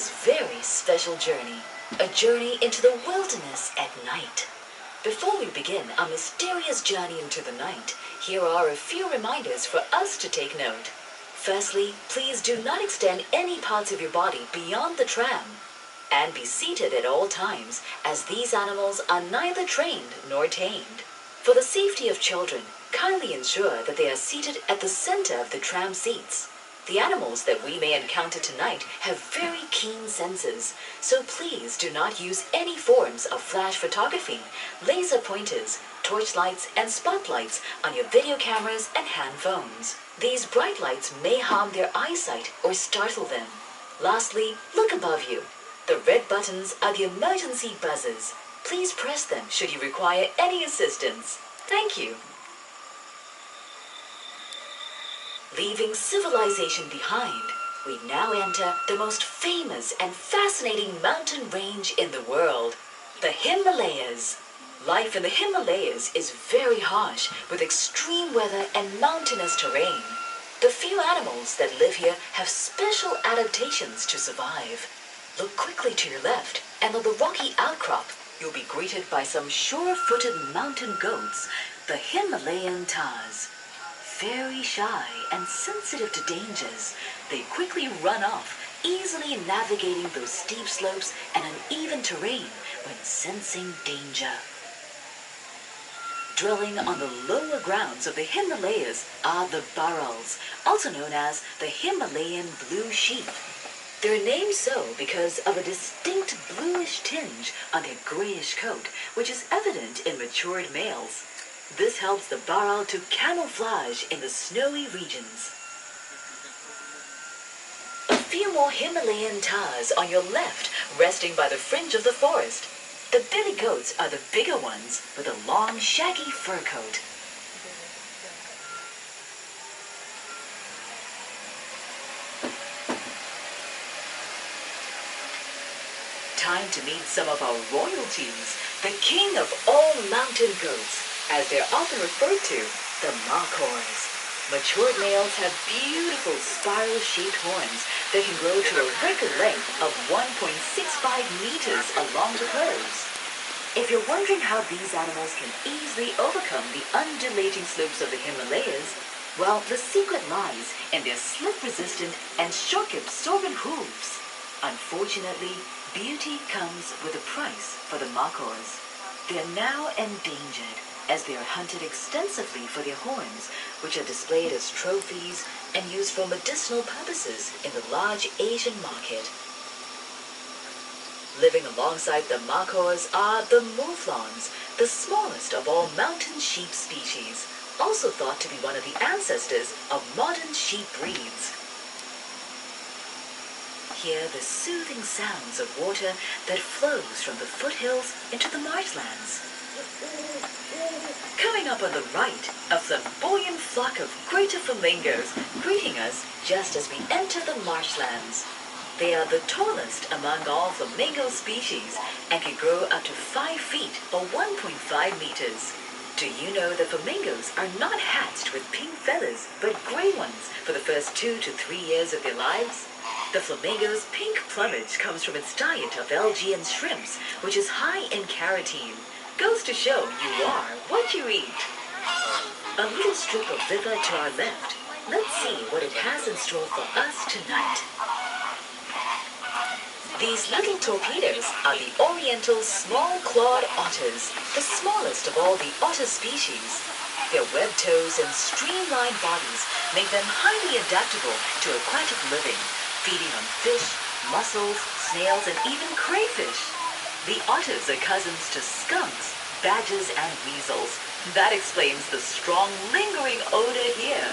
this very special journey, a journey into the wilderness at night. Before we begin our mysterious journey into the night, here are a few reminders for us to take note. Firstly, please do not extend any parts of your body beyond the tram. And be seated at all times, as these animals are neither trained nor tamed. For the safety of children, kindly ensure that they are seated at the center of the tram seats. The animals that we may encounter tonight have very keen senses, so please do not use any forms of flash photography, laser pointers, torchlights, and spotlights on your video cameras and hand phones. These bright lights may harm their eyesight or startle them. Lastly, look above you. The red buttons are the emergency buzzers. Please press them should you require any assistance. Thank you. Leaving civilization behind, we now enter the most famous and fascinating mountain range in the world, the Himalayas. Life in the Himalayas is very harsh, with extreme weather and mountainous terrain. The few animals that live here have special adaptations to survive. Look quickly to your left, and on the rocky outcrop, you'll be greeted by some sure-footed mountain goats, the Himalayan Tars. Very shy and sensitive to dangers, they quickly run off, easily navigating those steep slopes and uneven terrain when sensing danger. Dwelling on the lower grounds of the Himalayas are the burals, also known as the Himalayan blue sheep. They're named so because of a distinct bluish tinge on their grayish coat, which is evident in matured males. This helps the baral to camouflage in the snowy regions. A few more Himalayan Tars on your left, resting by the fringe of the forest. The billy goats are the bigger ones with a long, shaggy fur coat. Time to meet some of our royalties, the king of all mountain goats, as they're often referred to, the markhors. Matured males have beautiful spiral-shaped horns that can grow to a record length of 1.65 meters along the curves. If you're wondering how these animals can easily overcome the undulating slopes of the Himalayas, well, the secret lies in their slip-resistant and shock-absorbent hooves. Unfortunately, beauty comes with a price for the markhors. They are now endangered, as they are hunted extensively for their horns, which are displayed as trophies and used for medicinal purposes in the large Asian market. Living alongside the markhors are the mouflons, the smallest of all mountain sheep species, also thought to be one of the ancestors of modern sheep breeds. Hear the soothing sounds of water that flows from the foothills into the marshlands. Coming up on the right, a flamboyant flock of greater flamingos greeting us just as we enter the marshlands. They are the tallest among all flamingo species and can grow up to 5 feet or 1.5 meters. Do you know that flamingos are not hatched with pink feathers but gray ones for the first 2 to 3 years of their lives? The flamingo's pink plumage comes from its diet of algae and shrimps, which is high in carotene. Goes to show you are what you eat. A little strip of river to our left. Let's see what it has in store for us tonight. These little torpedoes are the oriental small-clawed otters, the smallest of all the otter species. Their webbed toes and streamlined bodies make them highly adaptable to aquatic living, feeding on fish, mussels, snails, and even crayfish. The otters are cousins to skunks, badgers, and weasels. That explains the strong, lingering odor here.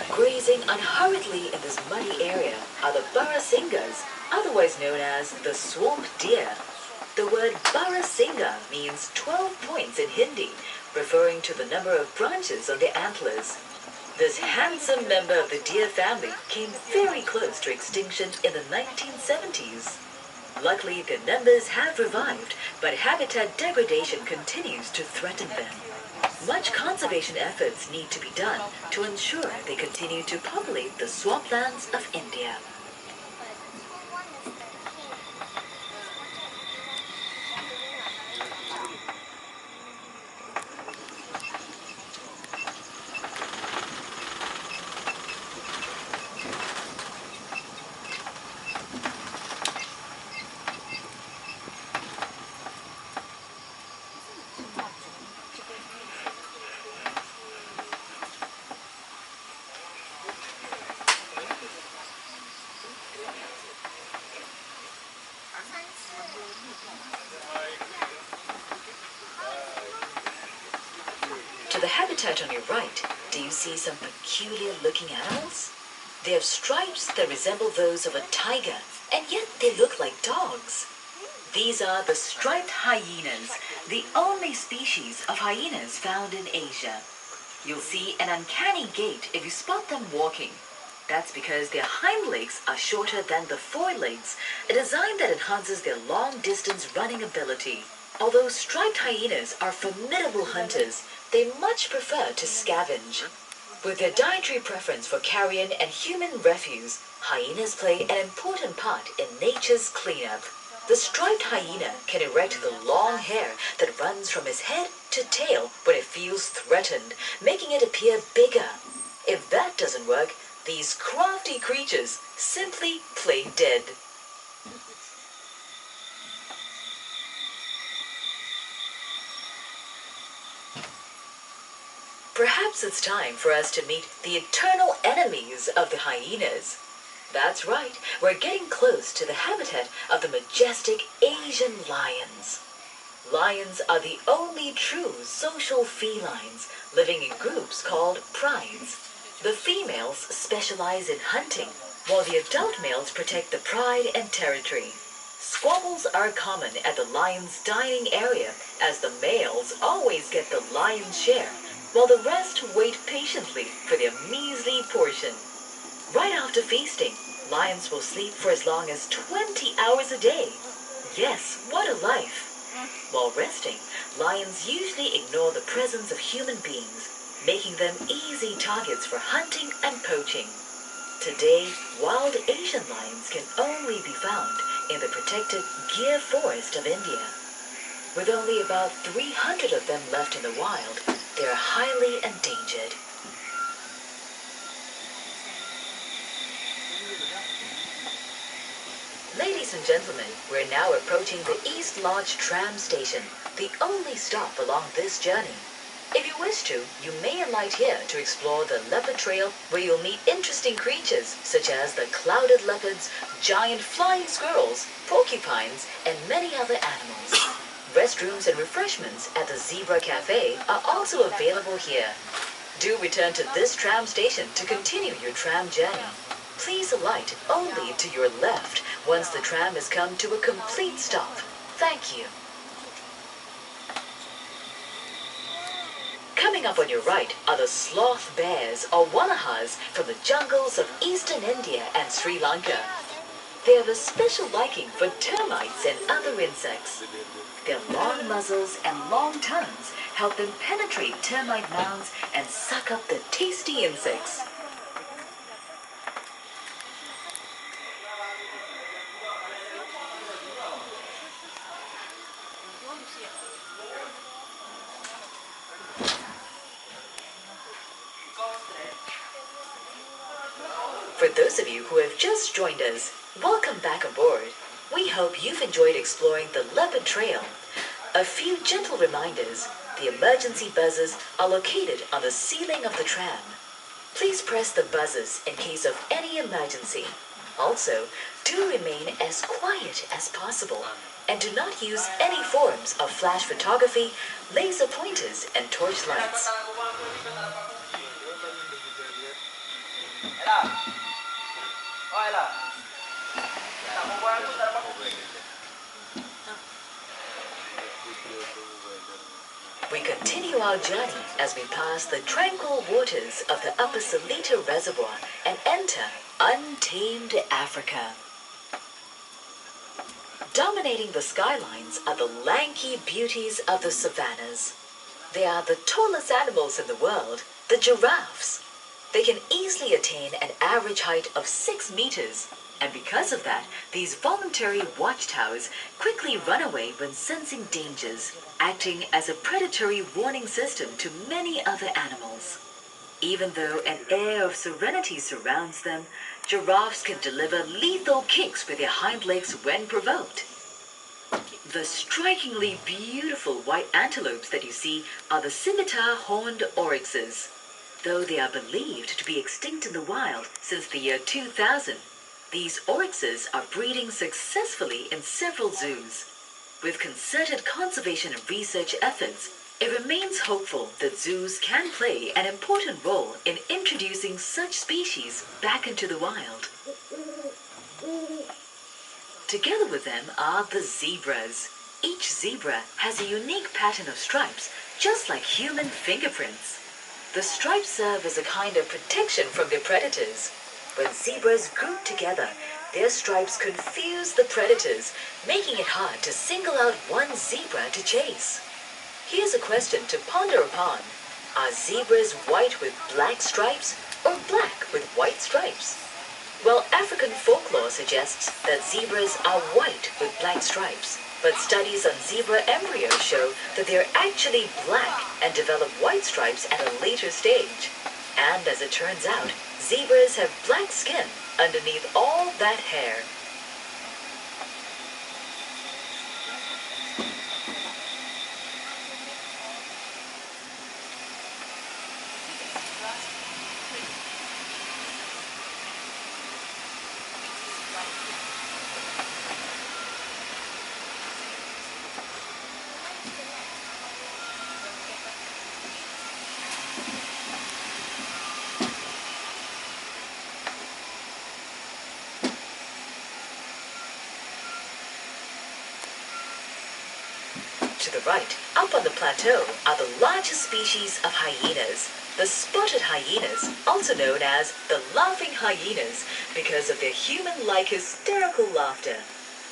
Grazing unhurriedly in this muddy area are the barasingas, otherwise known as the swamp deer. The word Barasinga means 12 points in Hindi, referring to the number of branches on their antlers. This handsome member of the deer family came very close to extinction in the 1970s. Luckily, their numbers have revived, but habitat degradation continues to threaten them. Much conservation efforts need to be done to ensure they continue to populate the swamplands of India. To the habitat on your right, do you see some peculiar looking animals? They have stripes that resemble those of a tiger, and yet they look like dogs. These are the striped hyenas, the only species of hyenas found in Asia. You'll see an uncanny gait if you spot them walking. That's because their hind legs are shorter than the forelegs, a design that enhances their long-distance running ability. Although striped hyenas are formidable hunters, they much prefer to scavenge. With their dietary preference for carrion and human refuse, hyenas play an important part in nature's cleanup. The striped hyena can erect the long hair that runs from his head to tail when it feels threatened, making it appear bigger. If that doesn't work, these crafty creatures simply play dead. Perhaps it's time for us to meet the eternal enemies of the hyenas. That's right, we're getting close to the habitat of the majestic Asian lions. Lions are the only true social felines, living in groups called prides. The females specialize in hunting, while the adult males protect the pride and territory. Squabbles are common at the lion's dining area, as the males always get the lion's share, while the rest wait patiently for their measly portion. Right after feasting, lions will sleep for as long as 20 hours a day. Yes, what a life! While resting, lions usually ignore the presence of human beings, making them easy targets for hunting and poaching. Today, wild Asian lions can only be found in the protected Gir forest of India. With only about 300 of them left in the wild, they are highly endangered. Ladies and gentlemen, we're now approaching the East Lodge tram station, the only stop along this journey. If you wish to, you may alight here to explore the leopard trail, where you'll meet interesting creatures such as the clouded leopards, giant flying squirrels, porcupines, and many other animals. Restrooms and refreshments at the Zebra Cafe are also available here. Do return to this tram station to continue your tram journey. Please alight only to your left once the tram has come to a complete stop. Thank you. Coming up on your right are the sloth bears or wallahas from the jungles of eastern India and Sri Lanka. They have a special liking for termites and other insects. Their long muzzles and long tongues help them penetrate termite mounds and suck up the tasty insects. For those of you who have just joined us, welcome back aboard. We hope you've enjoyed exploring the leopard trail. A few gentle reminders: the emergency buzzers are located on the ceiling of the tram. Please press the buzzers in case of any emergency. Also, do remain as quiet as possible and do not use any forms of flash photography, laser pointers, and torch lights. We continue our journey as we pass the tranquil waters of the Upper Seletar Reservoir and enter untamed Africa. Dominating the skylines are the lanky beauties of the savannas. They are the tallest animals in the world, the giraffes. They can easily attain an average height of 6 meters, and because of that, these voluntary watchtowers quickly run away when sensing dangers, acting as a predatory warning system to many other animals. Even though an air of serenity surrounds them, giraffes can deliver lethal kicks with their hind legs when provoked. The strikingly beautiful white antelopes that you see are the scimitar horned oryxes. Though they are believed to be extinct in the wild since the year 2000, these oryxes are breeding successfully in several zoos. With concerted conservation and research efforts, it remains hopeful that zoos can play an important role in introducing such species back into the wild. Together with them are the zebras. Each zebra has a unique pattern of stripes, just like human fingerprints. The stripes serve as a kind of protection from their predators. When zebras group together, their stripes confuse the predators, making it hard to single out one zebra to chase. Here's a question to ponder upon. Are zebras white with black stripes or black with white stripes? Well, African folklore suggests that zebras are white with black stripes, but studies on zebra embryos show that they are actually black and develop white stripes at a later stage. And as it turns out, zebras have black skin underneath all that hair. To the right, up on the plateau, are the largest species of hyenas, the spotted hyenas, also known as the laughing hyenas because of their human-like hysterical laughter.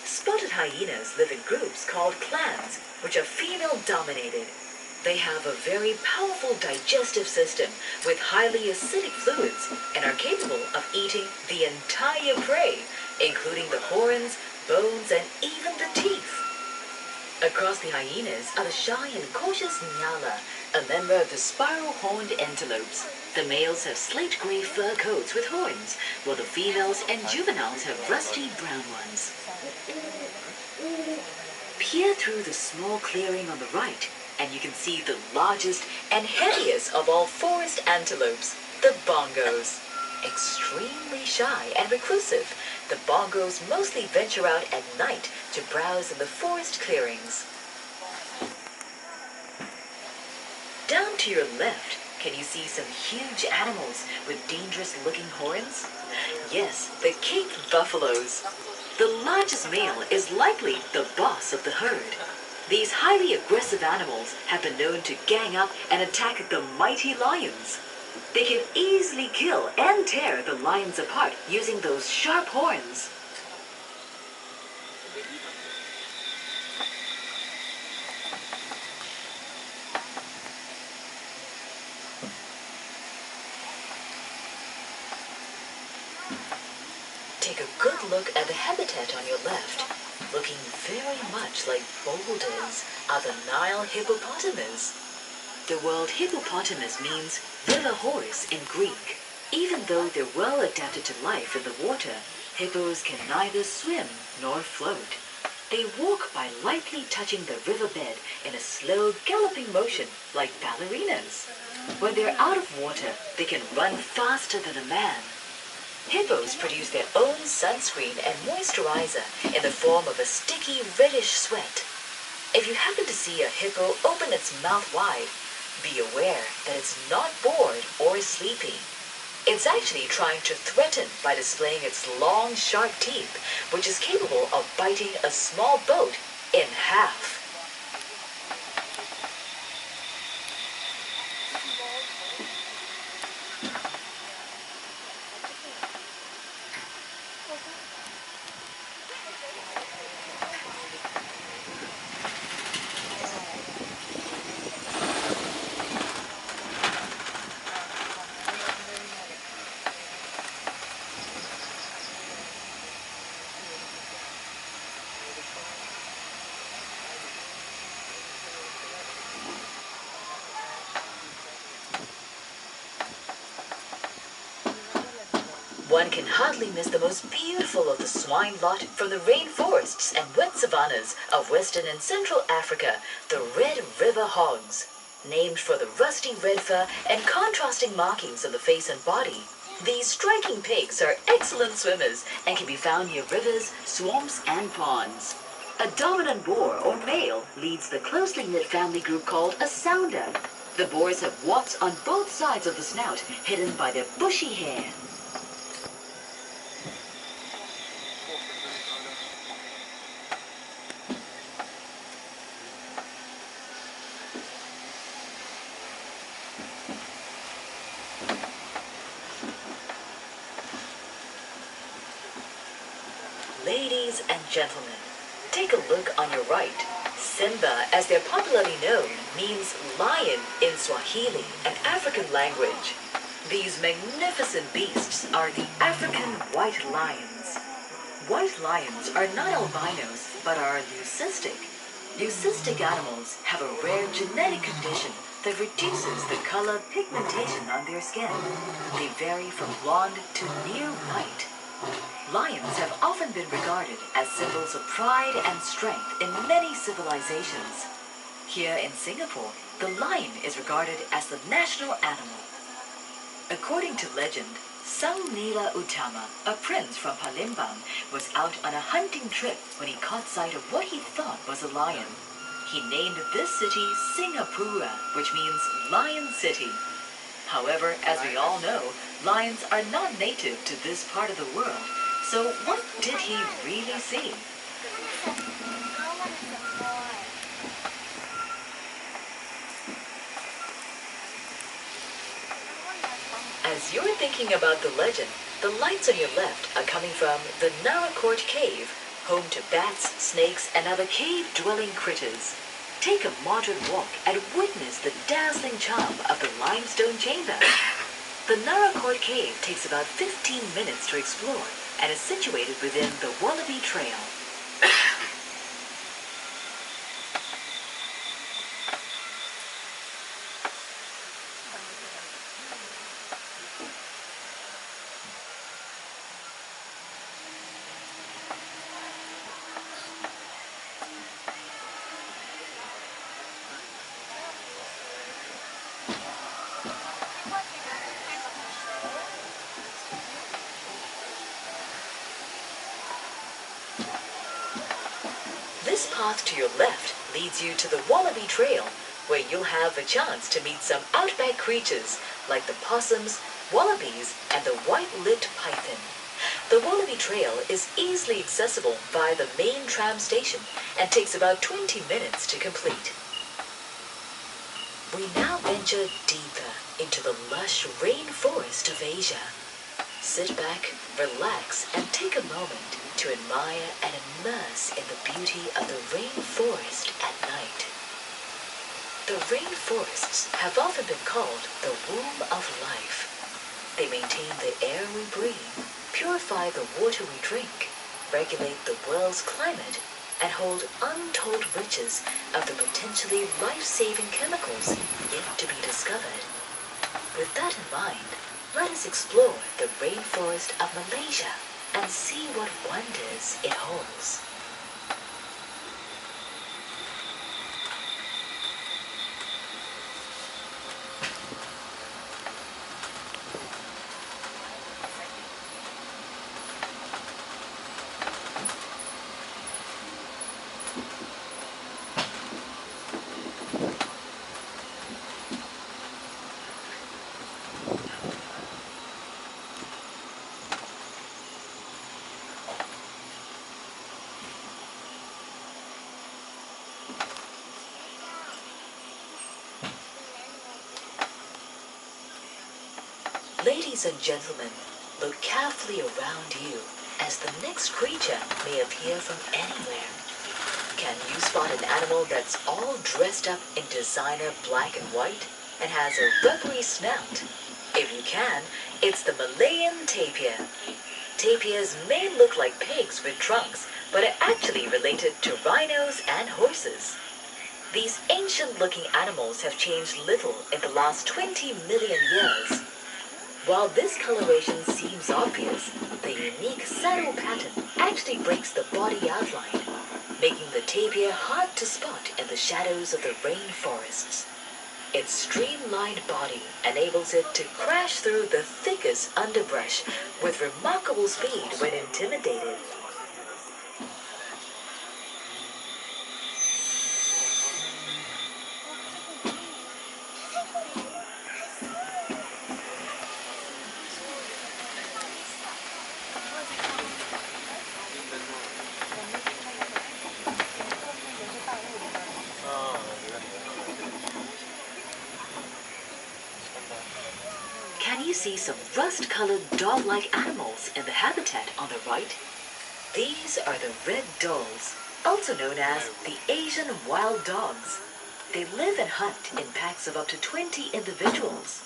Spotted hyenas live in groups called clans, which are female-dominated. They have a very powerful digestive system with highly acidic fluids and are capable of eating the entire prey, including the horns, bones, and even the teeth. Across the hyenas are the shy and cautious nyala, a member of the spiral-horned antelopes. The males have slate-gray fur coats with horns, while the females and juveniles have rusty brown ones. Peer through the small clearing on the right, and you can see the largest and heaviest of all forest antelopes, the bongos. Extremely shy and reclusive, the bongos mostly venture out at night to browse in the forest clearings. Down to your left, can you see some huge animals with dangerous-looking horns? Yes, the Cape buffaloes. The largest male is likely the boss of the herd. These highly aggressive animals have been known to gang up and attack the mighty lions. They can easily kill and tear the lions apart using those sharp horns. Take a good look at the habitat on your left. Looking very much like boulders are the Nile hippopotamus. The word hippopotamus means river horse in Greek. Even though they're well adapted to life in the water, hippos can neither swim nor float. They walk by lightly touching the riverbed in a slow galloping motion like ballerinas. When they're out of water, they can run faster than a man. Hippos produce their own sunscreen and moisturizer in the form of a sticky reddish sweat. If you happen to see a hippo open its mouth wide, be aware that it's not bored or sleepy. It's actually trying to threaten by displaying its long, sharp teeth, which is capable of biting a small boat in half. One can hardly miss the most beautiful of the swine lot from the rainforests and wet savannas of Western and Central Africa, the Red River hogs. Named for the rusty red fur and contrasting markings on the face and body, these striking pigs are excellent swimmers and can be found near rivers, swamps, and ponds. A dominant boar or male leads the closely knit family group called a sounder. The boars have warts on both sides of the snout, hidden by their bushy hair. Ladies and gentlemen, take a look on your right. Simba, as they're popularly known, means lion in Swahili, an African language. These magnificent beasts are the African white lions. White lions are not albinos, but are leucistic. Leucistic animals have a rare genetic condition that reduces the color pigmentation on their skin. They vary from blonde to near white. Lions have often been regarded as symbols of pride and strength in many civilizations. Here in Singapore, the lion is regarded as the national animal. According to legend, Sang Nila Utama, a prince from Palembang, was out on a hunting trip when he caught sight of what he thought was a lion. He named this city Singapura, which means Lion City. However, as we all know, lions are not native to this part of the world. So what did he really see? As you're thinking about the legend, the lights on your left are coming from the Nacht Cave, home to bats, snakes, and other cave-dwelling critters. Take a moderate walk and witness the dazzling charm of the limestone chamber. The Nacht Cave takes about 15 minutes to explore and is situated within the Wallaby Trail. This path to your left leads you to the Wallaby Trail, where you'll have a chance to meet some outback creatures like the possums, wallabies, and the white-lipped python. The Wallaby Trail is easily accessible via the main tram station and takes about 20 minutes to complete. We now venture deeper into the lush rainforest of Asia. Sit back, relax, and take a moment to admire and immerse in the beauty of the rainforest at night. The rainforests have often been called the womb of life. They maintain the air we breathe, purify the water we drink, regulate the world's climate, and hold untold riches of the potentially life-saving chemicals yet to be discovered. With that in mind, let us explore the rainforest of Malaysia and see what wonders it holds. Ladies and gentlemen, look carefully around you, as the next creature may appear from anywhere. Can you spot an animal that's all dressed up in designer black and white and has a rubbery snout? If you can, it's the Malayan tapir. Tapirs may look like pigs with trunks, but are actually related to rhinos and horses. These ancient-looking animals have changed little in the last 20 million years. While this coloration seems obvious, the unique saddle pattern actually breaks the body outline, making the tapir hard to spot in the shadows of the rainforests. Its streamlined body enables it to crash through the thickest underbrush with remarkable speed when intimidated. Can you see some rust-colored dog-like animals in the habitat on the right? These are the red dogs, also known as the Asian wild dogs. They live and hunt in packs of up to 20 individuals.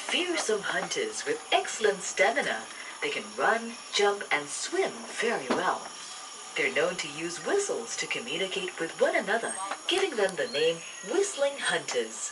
Fearsome hunters with excellent stamina, they can run, jump, and swim very well. They're known to use whistles to communicate with one another, giving them the name whistling hunters.